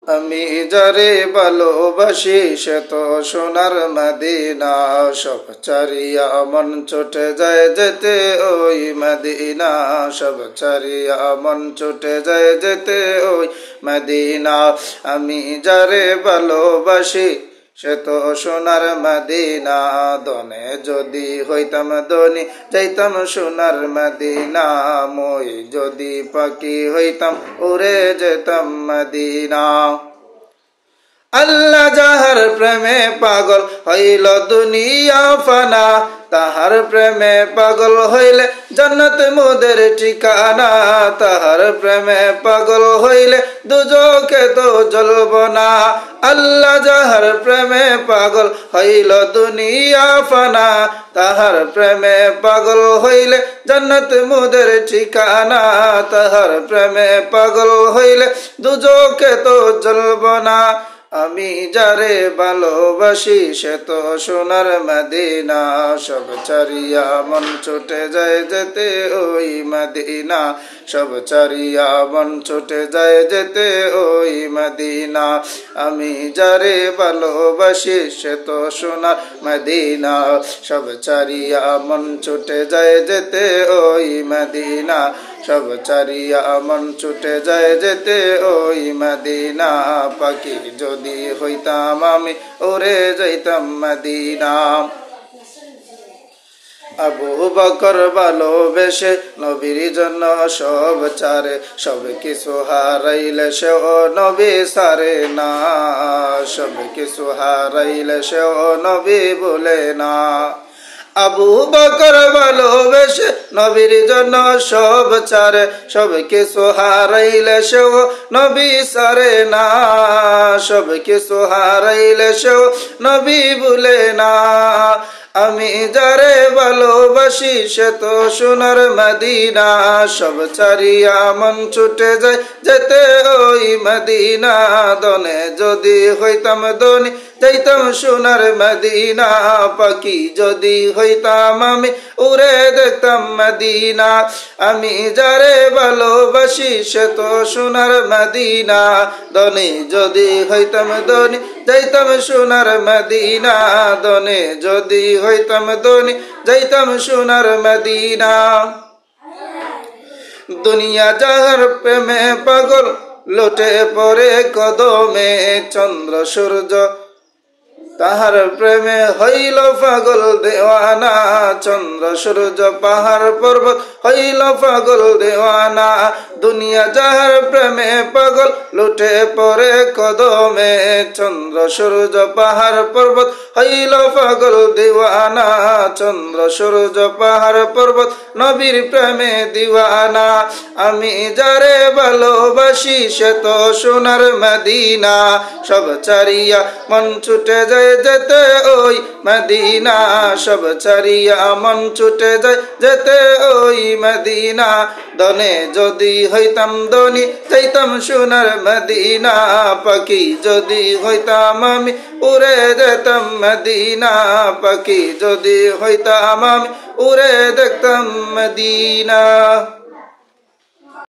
আমি যারে ভালোবাসি সে তো সোনার মদিনা সব ছাড়িয়া মন ছুটে যায় যেতে ওই মদিনা সব ছাড়িয়া মন ছুটে যায় যেতে ওই মদিনা আমি যারে ভালোবাসি সে তো সোনার মদিনা দনে যদি হইতাম ধনী যাইতাম সোনার মদিনা মই যদি পাখি হইতাম উড়ে যেতাম মদিনা আল্লাহ যাহার প্রেমে পাগল হইল দুনিয়া ফানা তাহার প্রেমে পাগল হইলে জান্নাত মোদের ঠিকানা তাহার প্রেমে পাগল হইলে দুজকে তো জ্বলব না আল্লাহ যাহার প্রেমে পাগল হইল দুনিয়া ফানা তাহার প্রেমে পাগল হইলে জান্নাত মোদের ঠিকানা তাহার প্রেমে পাগল হইলে দুজকে তো জ্বলব না আমি যারে ভালোবাসি সে তো সোনার মদিনা সব ছাড়িয়া মন ছুটে যায় যেতে ওই মদিনা সব ছাড়িয়া মন ছুটে যায় যেতে ওই মদিনা আমি যারে ভালোবাসি সে তো সোনার মদিনা সব ছাড়িয়া মন ছুটে যায় যেতে ওই মদিনা সব ছাড়িয়া মন ছুটে যায় যেতে ওই মদিনা পাখি যদি হইতাম আমি উড়ে যাইতাম মদিনা আবু বকর ভালোবেসে নবীর জন্য সব ছাড়ে সব কিছু হারাইলে সেও নবী সারে না সব কিছু হারাইলে সেও নবী বলে না আবু বকর ভালোবেসে নবীর জন্য সব ছাড়ে সব কিছু হারাইলে সেও নবী সারে না সব কিছু হারাইলে সেও নবী ভুলে না আমি যারে ভালোবাসি সে তো সোনার মদিনা সব ছাড়িয়া মন ছুটে যায় যেতে ওই মদিনা দনে যদি হইতাম ধনী যাইতাম সোনার মদিনা পাখি যদি হইতাম আমি উড়ে দেখতাম মদিনা আমি যারে ভালোবাসি সে তো সোনার মদিনা দনে যদি হইতাম ধনী যাইতাম সোনার মদিনা দনে যদি হইতাম ধনী যাইতাম সোনার মদিনা দুনিয়া যাহার প্রেমে পাগল লোটে পড়ে কদমে চন্দ্র সূর্য তাহার প্রেমে হইল পাগল দেওয়ানা চন্দ্র সূর্য পাহাড় পর্বত হইল পাগল দেওয়ানা দুনিয়া যাহার প্রেমে পাগল লুটে পড়ে কদমে চন্দ্র সূর্য পাহাড় পর্বত হইল পাগল দেওয়ানা চন্দ্র সূর্য পাহাড় পর্বত নবীর প্রেমে দিওয়ানা আমি যারে ভালোবাসি সে তো সোনার মদিনা সব ছাড়িয়া মন ছুটে যায় যেতে ওই মদিনা সব ছাড়িয়া মন ছুটে যায় যেতে ওই মদিনা দনে যদি হইতাম ধনী যাইতাম সোনার মদিনা পাখি যদি হইতাম আমি উড়ে যেতাম মদিনা পাখি যদি হইতাম আমি উড়ে দেখতাম মদিনা।